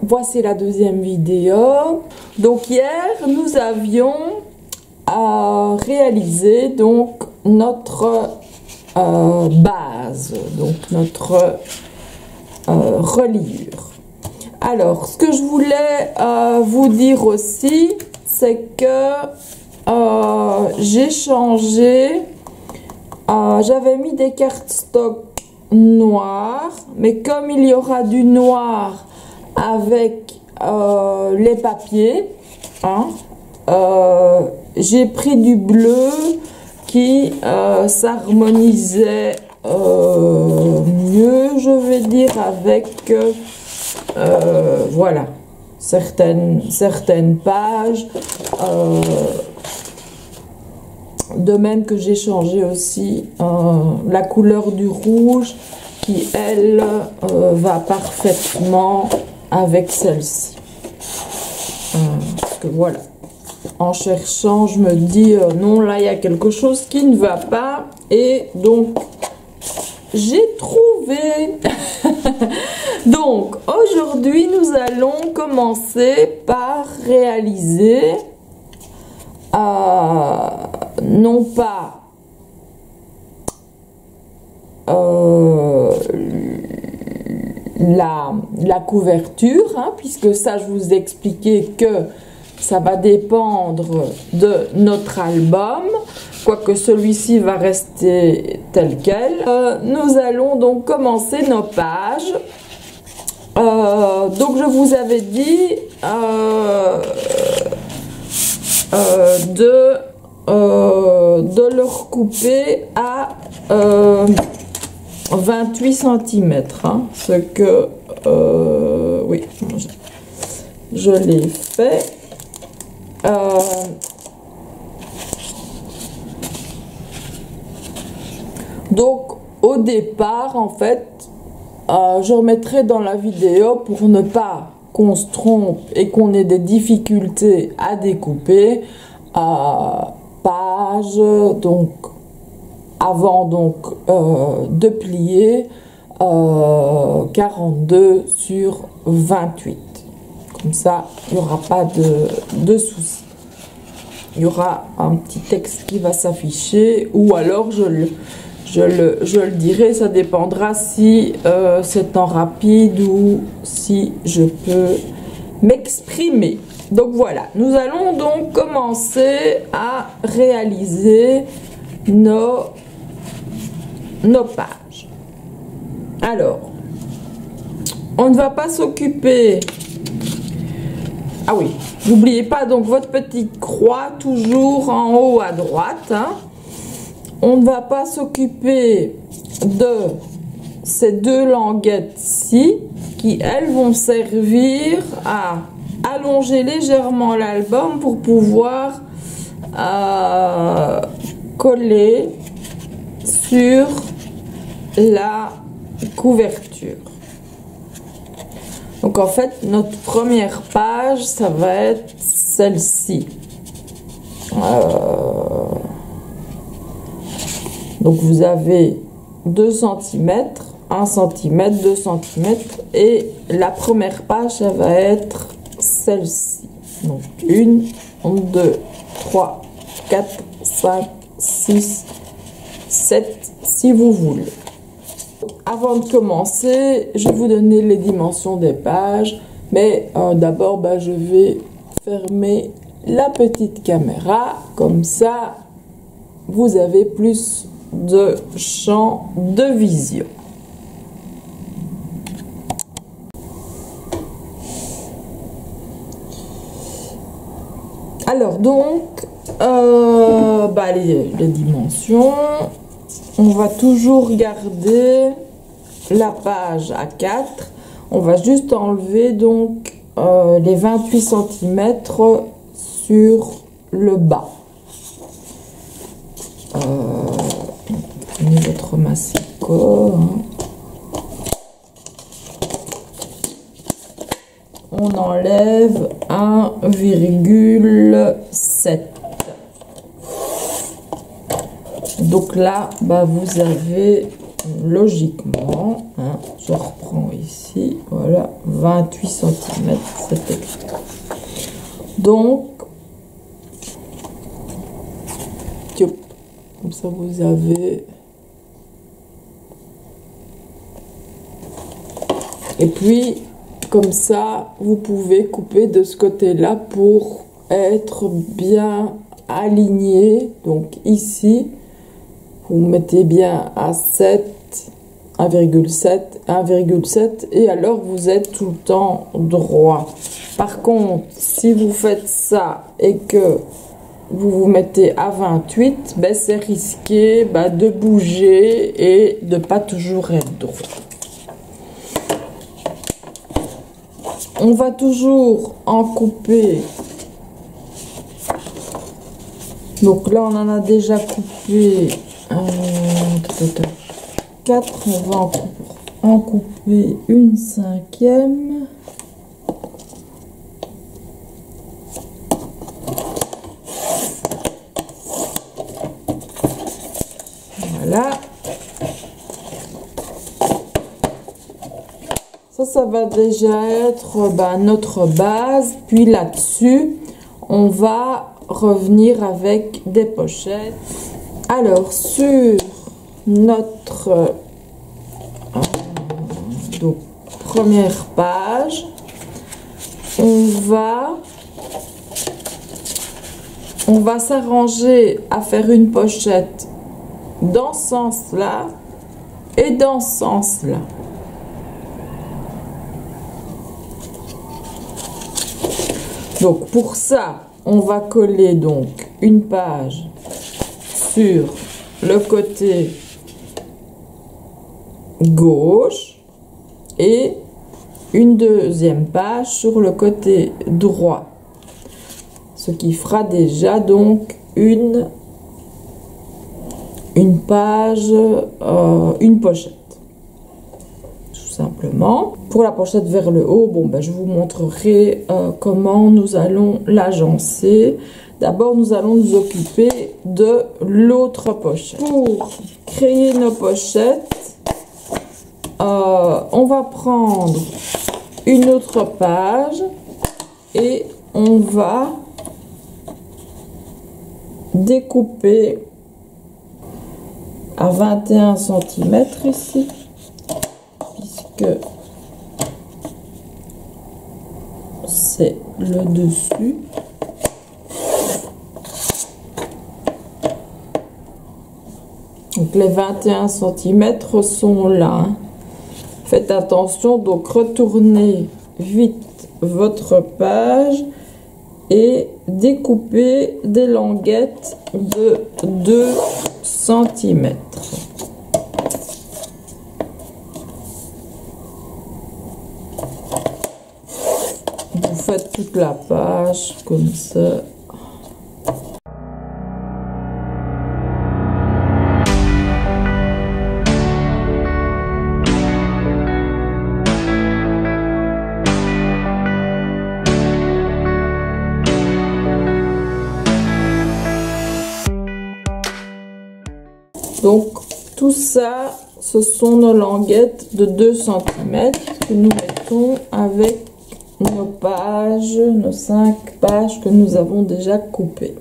voici la deuxième vidéo. Donc hier, nous avions réalisé donc notre base, donc notre reliure. Alors, ce que je voulais vous dire aussi, c'est que j'ai changé, j'avais mis des cartes stock noires, mais comme il y aura du noir avec les papiers, hein, j'ai pris du bleu qui s'harmonisait mieux, je vais dire, avec voilà, certaines pages. De même que j'ai changé aussi la couleur du rouge qui, elle, va parfaitement avec celle-ci. Parce que voilà, en cherchant, je me dis non, là, il y a quelque chose qui ne va pas. Et donc, j'ai trouvé. Donc, aujourd'hui, nous allons commencer par réaliser non pas la couverture, hein, puisque ça, je vous ai expliqué que ça va dépendre de notre album, quoique celui-ci va rester tel quel. Nous allons donc commencer nos pages. Donc je vous avais dit de le recouper à 28 cm, hein, ce que oui, je l'ai fait. Donc au départ, en fait, je remettrai dans la vidéo pour ne pas qu'on se trompe et qu'on ait des difficultés à découper page, donc avant donc de plier 42 sur 28. Comme ça, il n'y aura pas de souci. Il y aura un petit texte qui va s'afficher, ou alors je le dirai, ça dépendra si c'est en rapide ou si je peux m'exprimer. Donc voilà, nous allons donc commencer à réaliser nos pages. Alors, on ne va pas s'occuper... Ah oui, n'oubliez pas donc votre petite croix toujours en haut à droite, hein. On ne va pas s'occuper de ces deux languettes-ci qui, elles, vont servir à allonger légèrement l'album pour pouvoir coller sur la couverture. Donc en fait, notre première page, ça va être celle-ci. Donc vous avez 2 cm, 1 cm, 2 cm, et la première page, ça va être celle-ci. Donc 1, 2, 3, 4, 5, 6, 7, si vous voulez. Avant de commencer, je vais vous donner les dimensions des pages, mais d'abord, je vais fermer la petite caméra, comme ça, vous avez plus de champ de vision. Alors donc, les dimensions, on va toujours garder la page à 4. On va juste enlever donc les 28 cm sur le bas. Prenez votre massicot. On enlève 1,7. Donc là, vous avez logiquement, hein, je reprends ici, voilà, 28 cm, c'était donc, comme ça vous avez, et puis comme ça vous pouvez couper de ce côté là pour être bien aligné. Donc ici vous mettez bien à 1,7 et alors vous êtes tout le temps droit. Par contre, si vous faites ça et que vous vous mettez à 28, ben c'est risqué de bouger et de pas toujours être droit. On va toujours en couper. Donc là, on en a déjà coupé 4. On va en couper une 5e. Voilà. Ça va déjà être notre base. Puis là-dessus, on va revenir avec des pochettes. Alors, sur notre donc, première page, on va s'arranger à faire une pochette dans ce sens-là et dans ce sens-là. Donc pour ça, on va coller donc une page sur le côté gauche et une deuxième page sur le côté droit. Ce qui fera déjà donc une page, une pochette. Tout simplement. Pour la pochette vers le haut, je vous montrerai comment nous allons l'agencer. D'abord, nous allons nous occuper de l'autre pochette. Pour créer nos pochettes, on va prendre une autre page et on va découper à 21 cm ici, puisque c'est le dessus. Donc les 21 cm sont là. Faites attention, donc retournez vite votre page et découpez des languettes de 2 cm. Vous faites toute la page comme ça. Donc, tout ça, ce sont nos languettes de 2 cm que nous mettons avec nos pages, nos 5 pages que nous avons déjà coupées.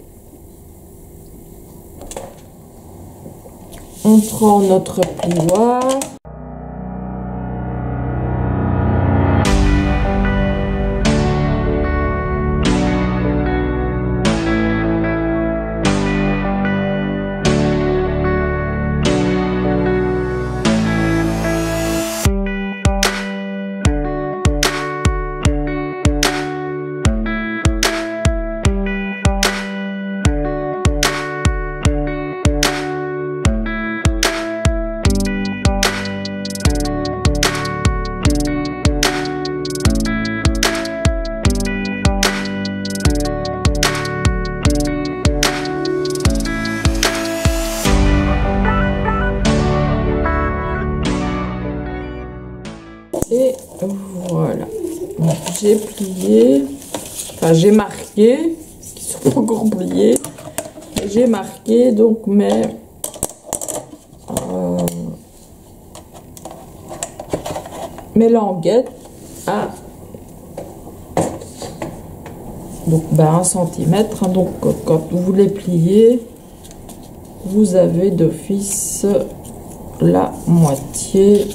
On prend notre plioir. Et voilà, j'ai plié, enfin j'ai marqué, parce qu'ils sont pas encore pliés, j'ai marqué donc mes mes languettes à donc 1 cm. Donc quand vous les pliez, vous avez d'office la moitié.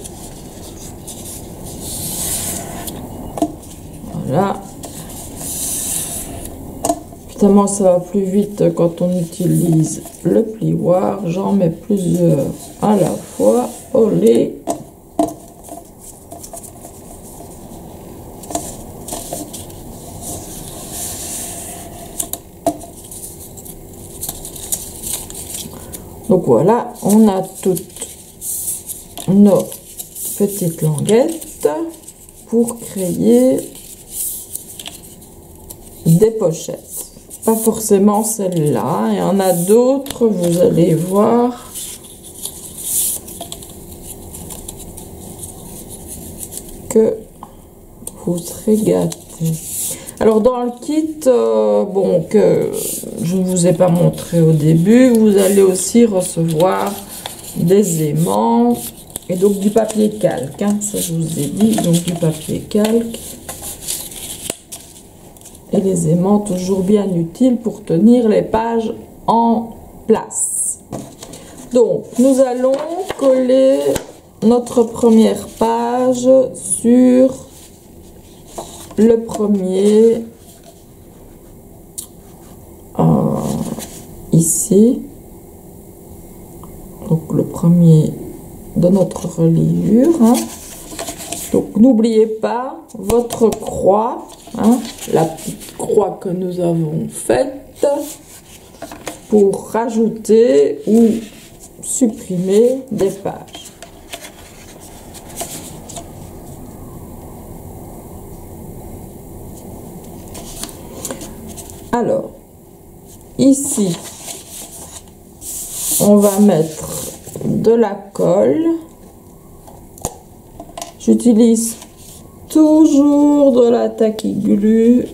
Voilà. Évidemment, ça va plus vite quand on utilise le plioir. J'en mets plusieurs à la fois. Olé. Donc voilà, on a toutes nos petites languettes pour créer des pochettes. Pas forcément celle-là, il y en a d'autres, vous allez voir. Que vous serez gâtés. Alors dans le kit, bon, que je ne vous ai pas montré au début, vous allez aussi recevoir des aimants et donc du papier calque, hein, ça je vous ai dit, donc du papier calque. Et les aimants toujours bien utiles pour tenir les pages en place. Donc nous allons coller notre première page sur le premier ici, donc le premier de notre reliure, hein. Donc n'oubliez pas votre croix, hein, la petite croix que nous avons faite pour rajouter ou supprimer des pages. Alors, ici, on va mettre de la colle. J'utilise toujours de la tacky glue.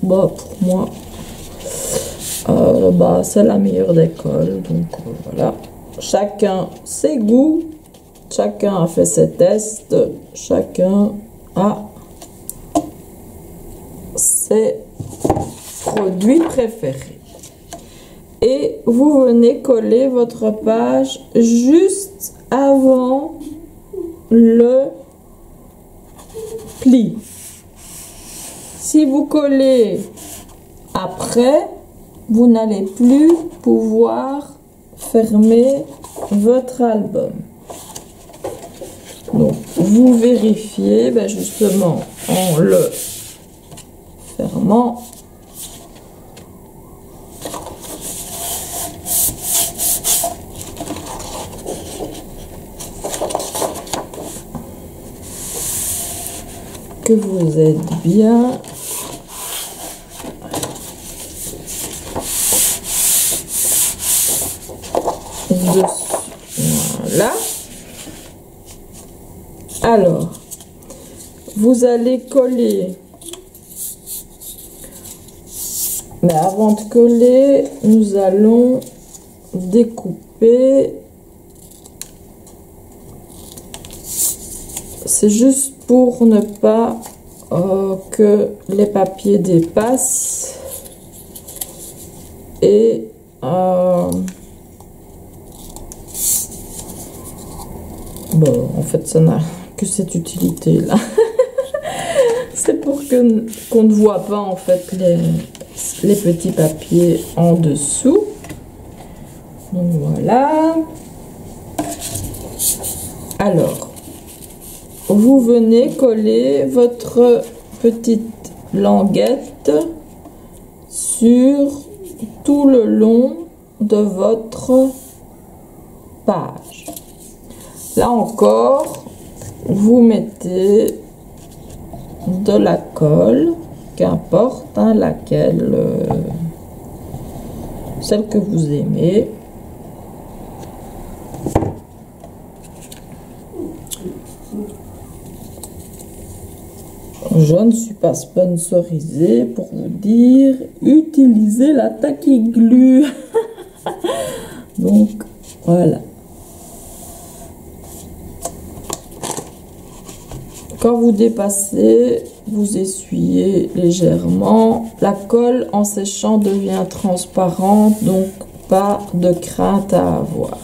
Bah, pour moi, c'est la meilleure des colles. Donc, voilà. Chacun ses goûts. Chacun a fait ses tests. Chacun a ses produits préférés. Et vous venez coller votre page juste avant le pli. Si vous collez après, vous n'allez plus pouvoir fermer votre album. Donc vous vérifiez justement en le fermant. Que vous êtes bien dessus. Voilà. Alors, vous allez coller. Mais avant de coller, nous allons découper. C'est juste pour ne pas que les papiers dépassent. Et bon, en fait, ça n'a que cette utilité là. C'est pour que qu'on ne voit pas en fait les petits papiers en dessous. Donc voilà. Alors, vous venez coller votre petite languette sur tout le long de votre page. Là encore, vous mettez de la colle, qu'importe hein, laquelle, celle que vous aimez. Je ne suis pas sponsorisée pour vous dire utilisez la tacky glue. Donc voilà. Quand vous dépassez, vous essuyez légèrement. La colle en séchant devient transparente, donc pas de crainte à avoir.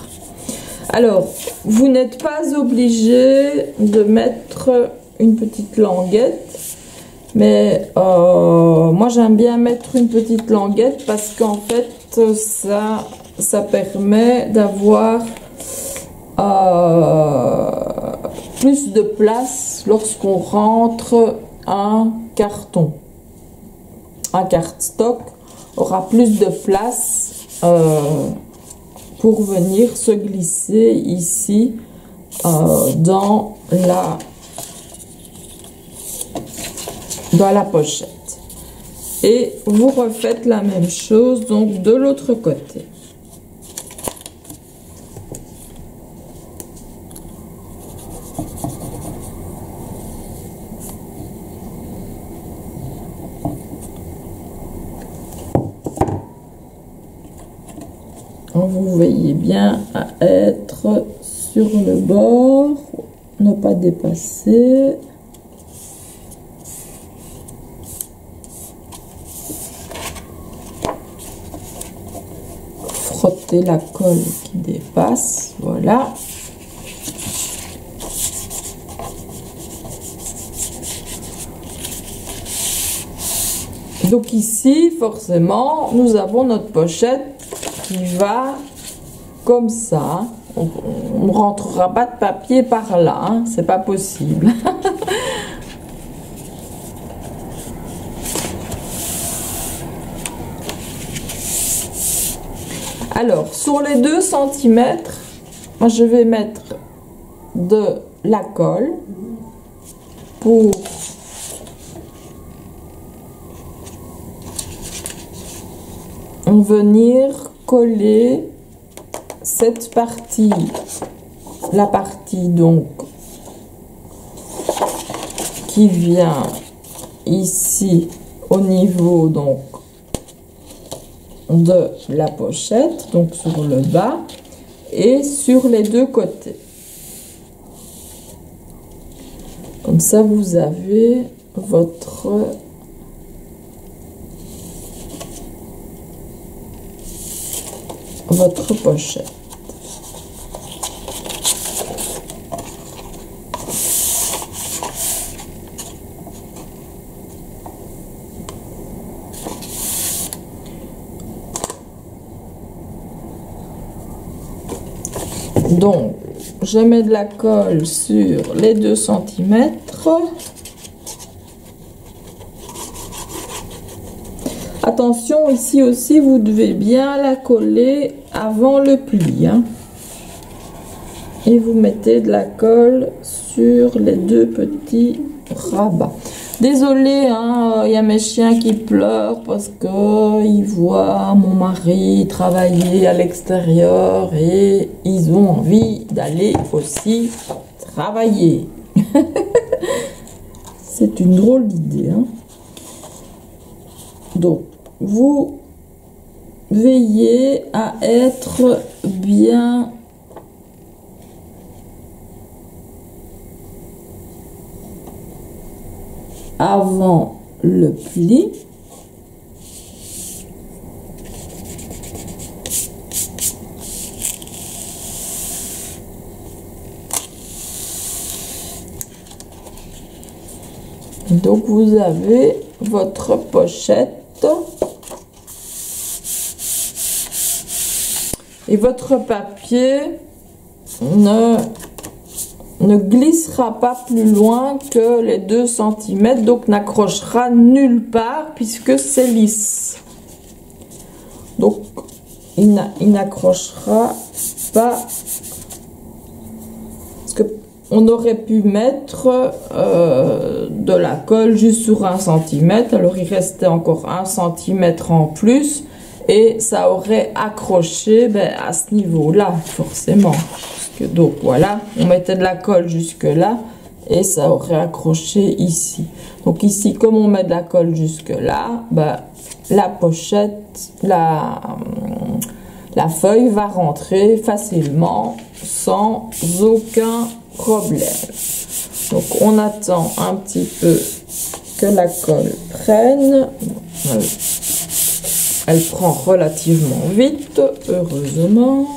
Alors, vous n'êtes pas obligé de mettre une petite languette, mais moi j'aime bien mettre une petite languette parce qu'en fait ça permet d'avoir plus de place lorsqu'on rentre un carton. Un cardstock aura plus de place pour venir se glisser ici dans la pochette. Et vous refaites la même chose donc de l'autre côté. Vous veillez bien à être sur le bord, ne pas dépasser. Frottez la colle qui dépasse, voilà. Donc ici, forcément, nous avons notre pochette qui va comme ça. On ne rentrera pas de papier par là, hein, c'est pas possible. Alors, sur les 2 cm, moi je vais mettre de la colle pour venir coller cette partie, la partie donc qui vient ici au niveau donc de la pochette, donc sur le bas et sur les 2 côtés. Comme ça vous avez votre pochette. Donc, je mets de la colle sur les 2 cm. Attention, ici aussi, vous devez bien la coller avant le pli. Hein. Et vous mettez de la colle sur les 2 petits rabats. Désolée, hein, y a mes chiens qui pleurent parce que ils voient mon mari travailler à l'extérieur et ils ont envie d'aller aussi travailler. C'est une drôle d'idée. Hein. Donc, vous veillez à être bien avant le pli. Donc vous avez votre pochette et votre papier ne glissera pas plus loin que les 2 cm, donc n'accrochera nulle part puisque c'est lisse. Donc il n'accrochera pas, parce que on aurait pu mettre de la colle juste sur 1 cm, alors il restait encore 1 cm en plus et ça aurait accroché à ce niveau là forcément. Donc voilà, on mettait de la colle jusque là et ça aurait accroché ici. Donc ici, comme on met de la colle jusque là, la pochette, la feuille va rentrer facilement sans aucun problème. Donc on attend un petit peu que la colle prenne. Elle prend relativement vite, heureusement.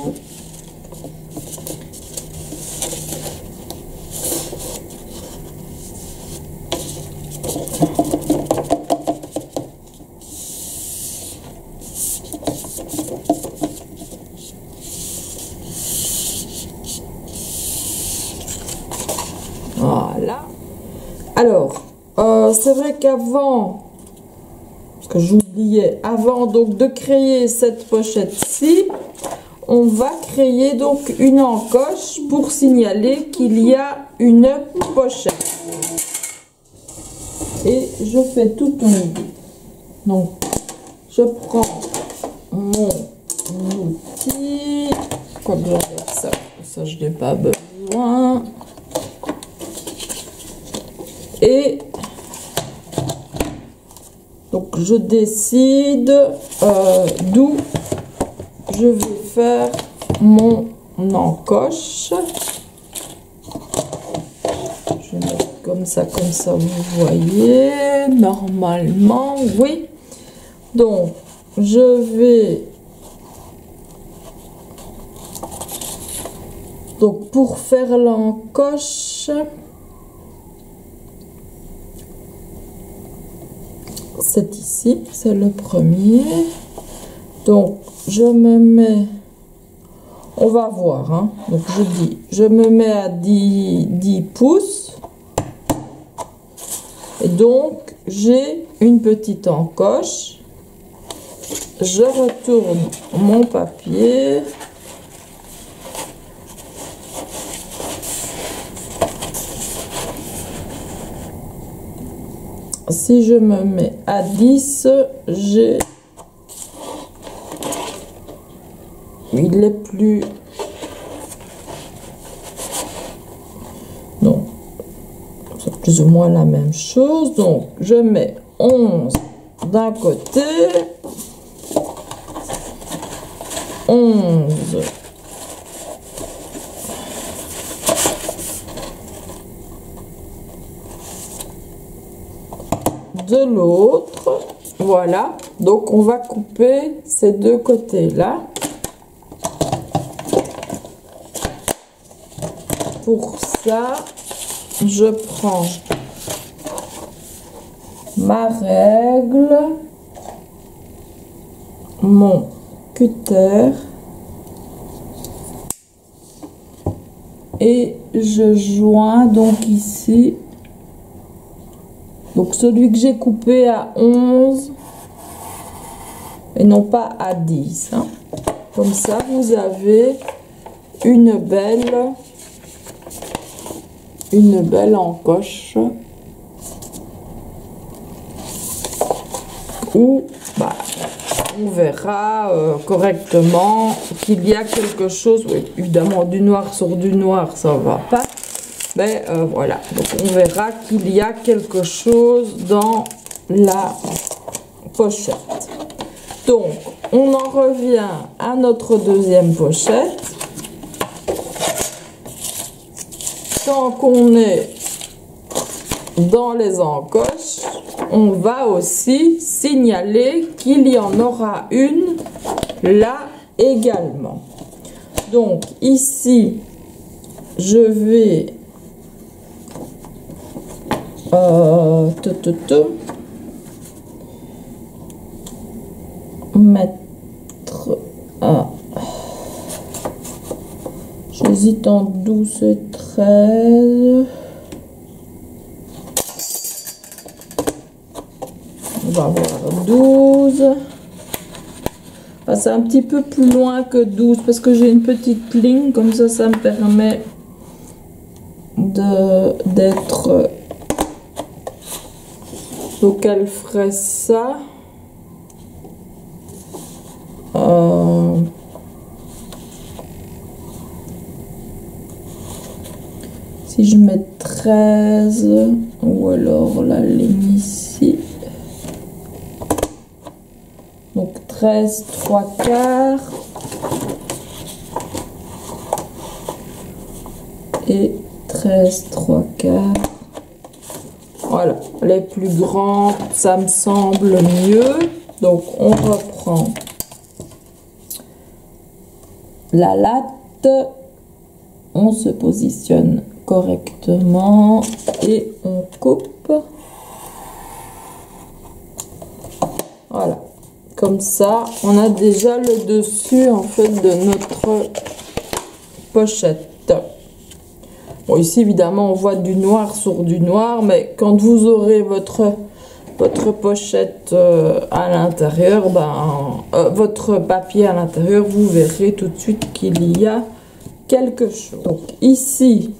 Voilà. Alors, c'est vrai qu'avant, parce que j'oubliais, avant donc de créer cette pochette-ci, on va créer donc une encoche pour signaler qu'il y a une pochette. Et je fais tout en deux. Donc, je prends mon outil, comme ça je n'ai pas besoin. Et donc je décide d'où je vais faire mon encoche. Je vais mettre comme ça vous voyez, normalement, oui. Donc je vais, donc pour faire l'encoche, c'est ici, c'est le premier. Donc je me mets, on va voir, hein. Donc je me mets à 10 pouces. Et donc j'ai une petite encoche. Je retourne mon papier. Si je me mets à 10, j'ai... Il est plus... Non. C'est plus ou moins la même chose. Donc, je mets 11 d'un côté. 11 de l'autre. Voilà, donc on va couper ces deux côtés là. Pour ça, je prends ma règle, mon cutter et je joins donc ici. Donc celui que j'ai coupé à 11 et non pas à 10. Hein. Comme ça, vous avez une belle encoche où bah, on verra correctement qu'il y a quelque chose. Oui, évidemment, du noir sur du noir, ça va pas. Mais voilà, donc on verra qu'il y a quelque chose dans la pochette. Donc, on en revient à notre deuxième pochette. Tant qu'on est dans les encoches, on va aussi signaler qu'il y en aura une là également. Donc, ici, je vais... mettre à... J'hésite en 12 et 13. On va voir 12. Enfin, c'est un petit peu plus loin que 12 parce que j'ai une petite ligne. Comme ça me permet d'être... Donc elle ferait ça. Si je mets 13 ou alors la ligne ici. Donc 13 3/4 et 13, 3 quarts. Voilà, les plus grandes, ça me semble mieux. Donc, on reprend la latte. On se positionne correctement et on coupe. Voilà, comme ça, on a déjà le dessus en fait de notre pochette. Bon, ici évidemment on voit du noir sur du noir, mais quand vous aurez votre pochette à l'intérieur, votre papier à l'intérieur, vous verrez tout de suite qu'il y a quelque chose. Donc ici,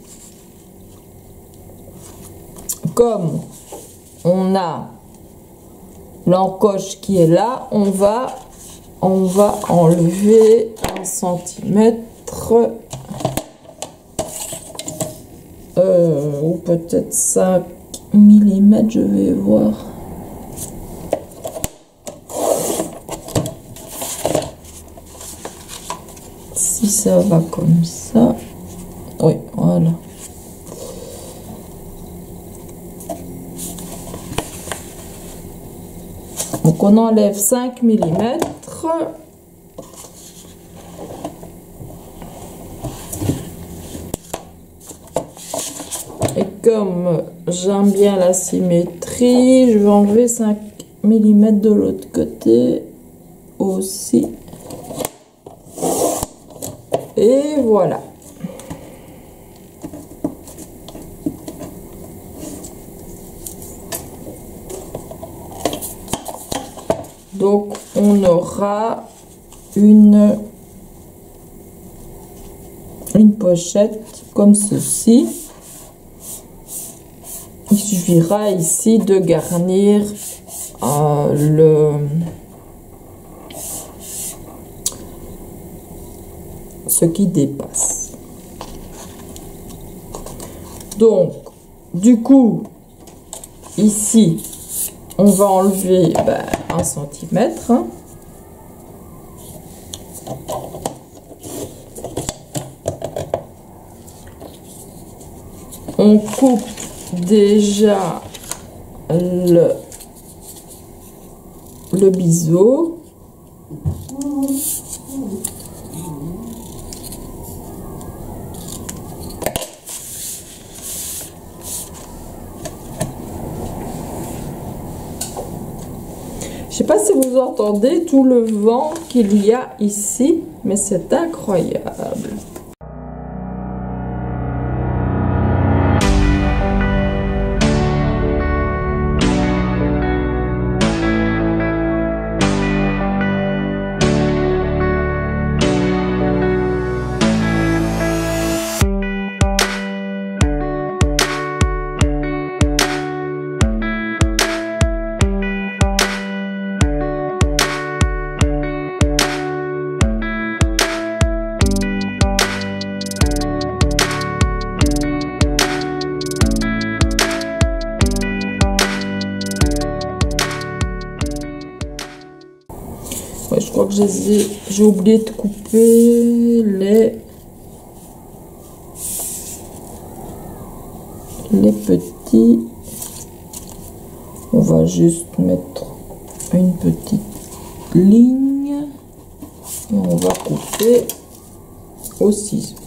comme on a l'encoche qui est là, on va enlever 1 centimètre ou peut-être 5 mm, je vais voir. Si ça va comme ça, oui, voilà. Donc on enlève 5 mm. Et comme j'aime bien la symétrie, je vais enlever 5 mm de l'autre côté aussi. Et voilà. Donc, on aura une pochette comme ceci. Il suffira ici de garnir ce qui dépasse. Donc, du coup, ici, on va enlever 1 centimètre. On coupe déjà le biseau. Je sais pas si vous entendez tout le vent qu'il y a ici, mais c'est incroyable. Je crois que j'ai oublié de couper les petits. On va juste mettre une petite ligne et on va couper au ciseau.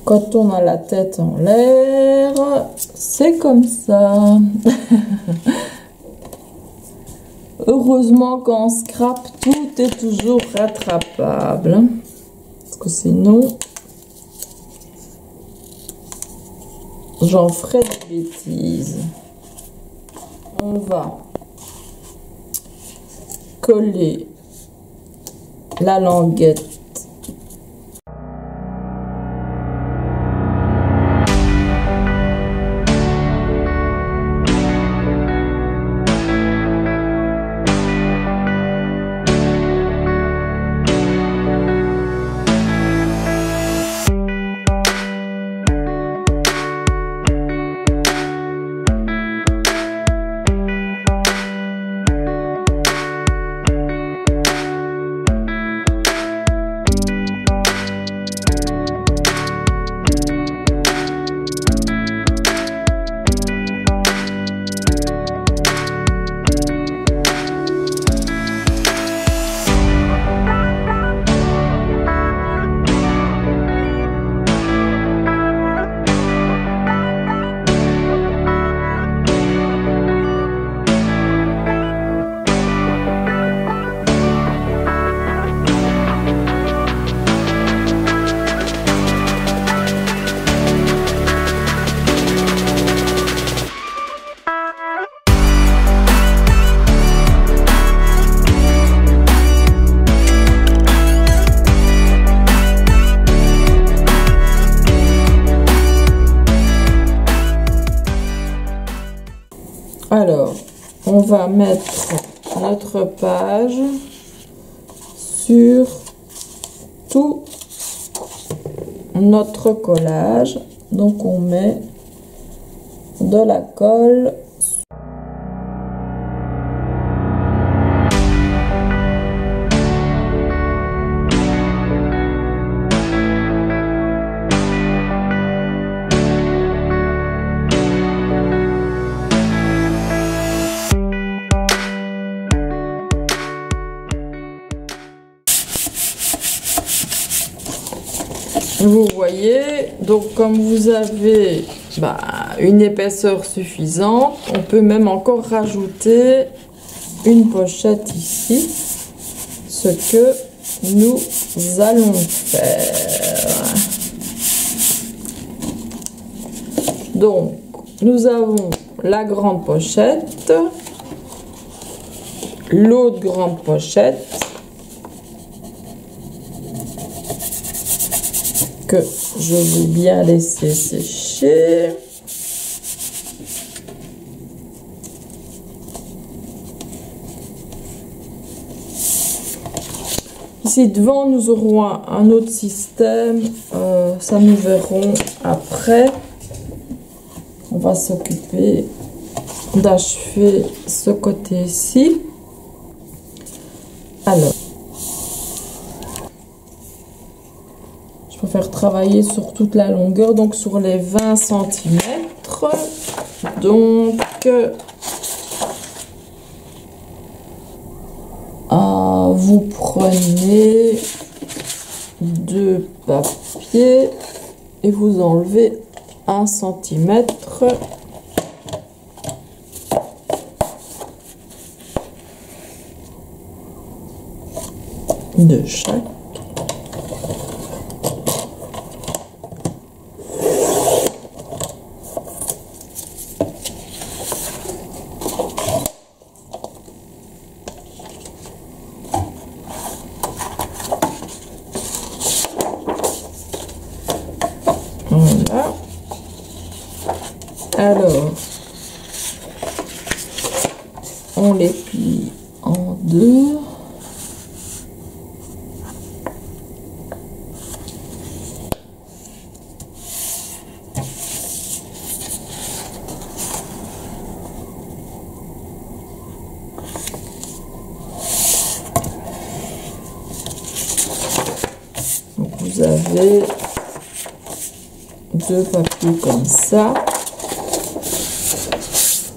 Quand on a la tête en l'air, c'est comme ça. Heureusement qu'en scrap, tout est toujours rattrapable. Parce que sinon, j'en ferai des bêtises. On va coller la languette. on va mettre notre page sur tout notre collage. Donc on met de la colle. Vous voyez, donc comme vous avez une épaisseur suffisante, on peut même encore rajouter une pochette ici, ce que nous allons faire. Donc, nous avons la grande pochette, l'autre grande pochette, que je vais bien laisser sécher. Ici devant, nous aurons un autre système, ça nous verrons après. On va s'occuper d'achever ce côté-ci. Alors, je préfère travailler sur toute la longueur, donc sur les 20 cm. Donc, vous prenez 2 papiers et vous enlevez 1 cm de chaque. Voilà. Alors, on les plie en deux. Donc, vous avez 2 papiers comme ça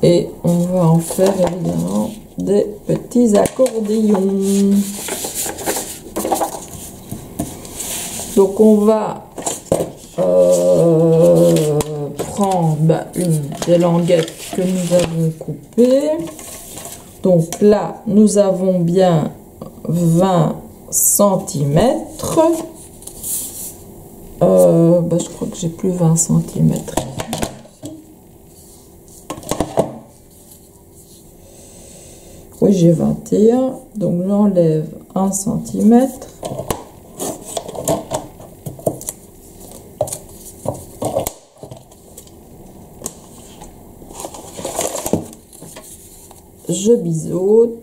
et on va en faire évidemment des petits accordéons. Donc on va prendre une des languettes que nous avons coupées. Donc là nous avons bien 20 cm. Je crois que j'ai plus 20 cm. Oui, j'ai 21. Donc, j'enlève 1 cm. Je biseaute.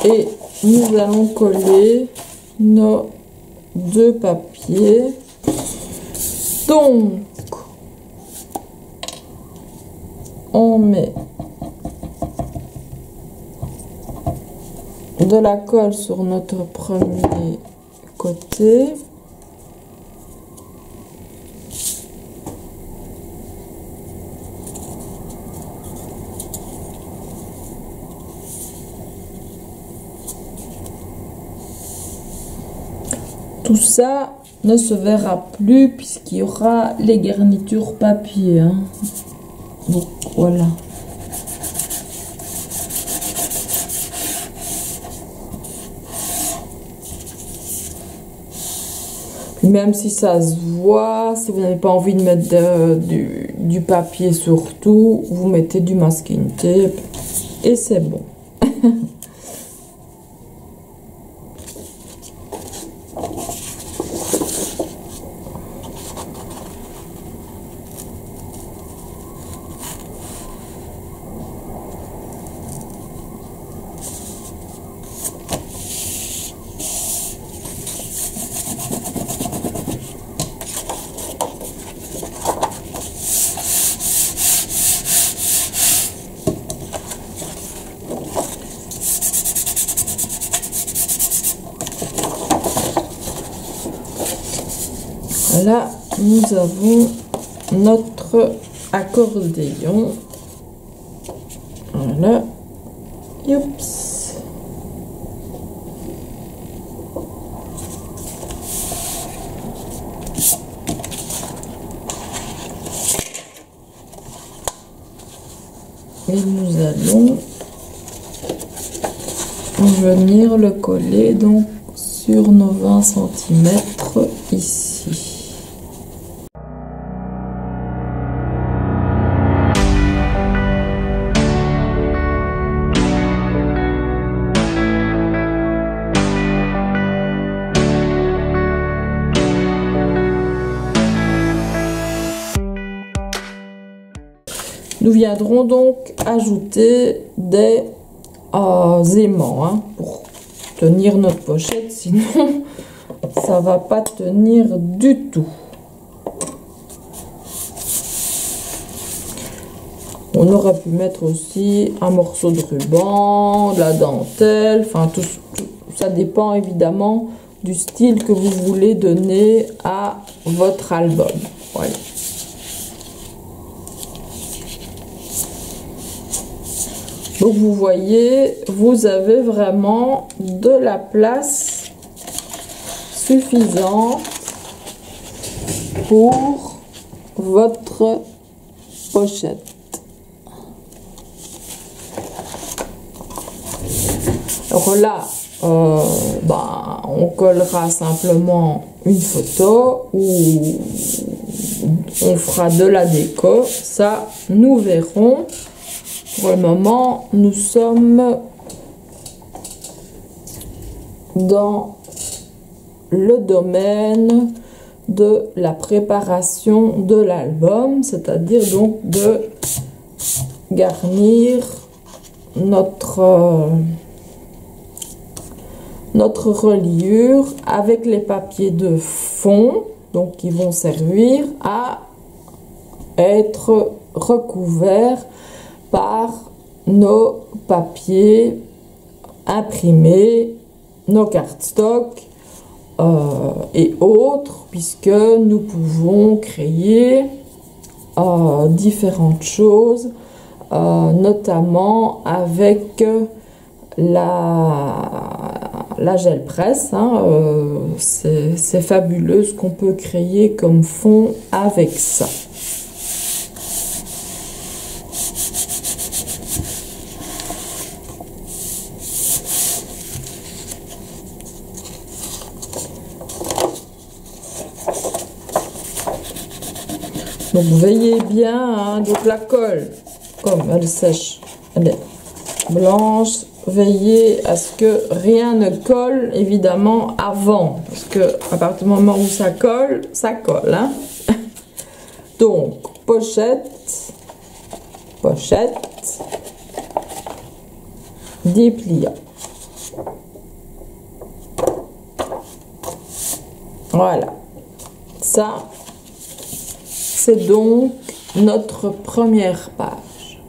Et nous allons coller nos 2 papiers. Donc, on met de la colle sur notre premier côté. Tout ça ne se verra plus puisqu'il y aura les garnitures papier. Hein. Donc voilà. Même si ça se voit, si vous n'avez pas envie de mettre du papier sur tout, vous mettez du masking tape et c'est bon. Là, nous avons notre accordéon. Voilà. Youps. Et nous allons venir le coller donc sur nos 20 cm ici. Nous viendrons donc ajouter des aimants hein, pour tenir notre pochette, sinon ça va pas tenir du tout. On aurait pu mettre aussi un morceau de ruban, de la dentelle, enfin tout ça dépend évidemment du style que vous voulez donner à votre album. Voilà. Donc vous voyez, vous avez vraiment de la place suffisante pour votre pochette. Alors là, on collera simplement une photo ou on fera de la déco. Ça, nous verrons. Pour le moment, nous sommes dans le domaine de la préparation de l'album, c'est-à-dire donc de garnir notre reliure avec les papiers de fond, donc qui vont servir à être recouverts par nos papiers imprimés, nos cardstock et autres, puisque nous pouvons créer différentes choses, notamment avec la gel presse. Hein, c'est fabuleux ce qu'on peut créer comme fond avec ça. Donc veillez bien, hein, donc la colle, comme elle sèche, elle est blanche, veillez à ce que rien ne colle évidemment avant, parce que à partir du moment où ça colle. Hein. Donc pochette, dépliant. Voilà, ça. C'est donc notre première page,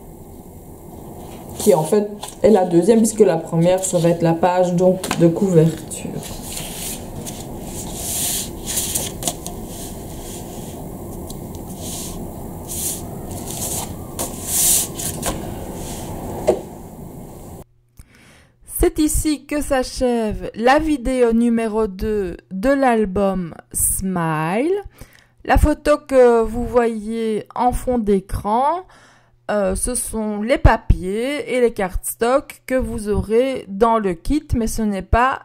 qui en fait est la deuxième, puisque la première, ça va être la page donc de couverture. C'est ici que s'achève la vidéo numéro 2 de l'album Smile. La photo que vous voyez en fond d'écran, ce sont les papiers et les cardstock que vous aurez dans le kit, mais ce n'est pas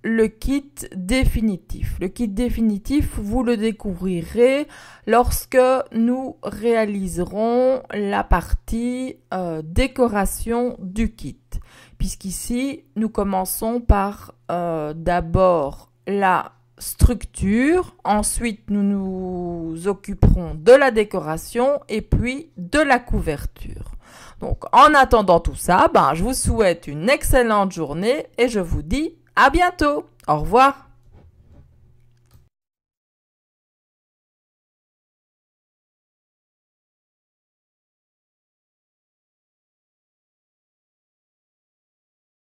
le kit définitif. Le kit définitif, vous le découvrirez lorsque nous réaliserons la partie décoration du kit. Puisqu'ici, nous commençons par d'abord la structure, ensuite nous nous occuperons de la décoration et puis de la couverture. Donc en attendant tout ça, je vous souhaite une excellente journée et je vous dis à bientôt. Au revoir.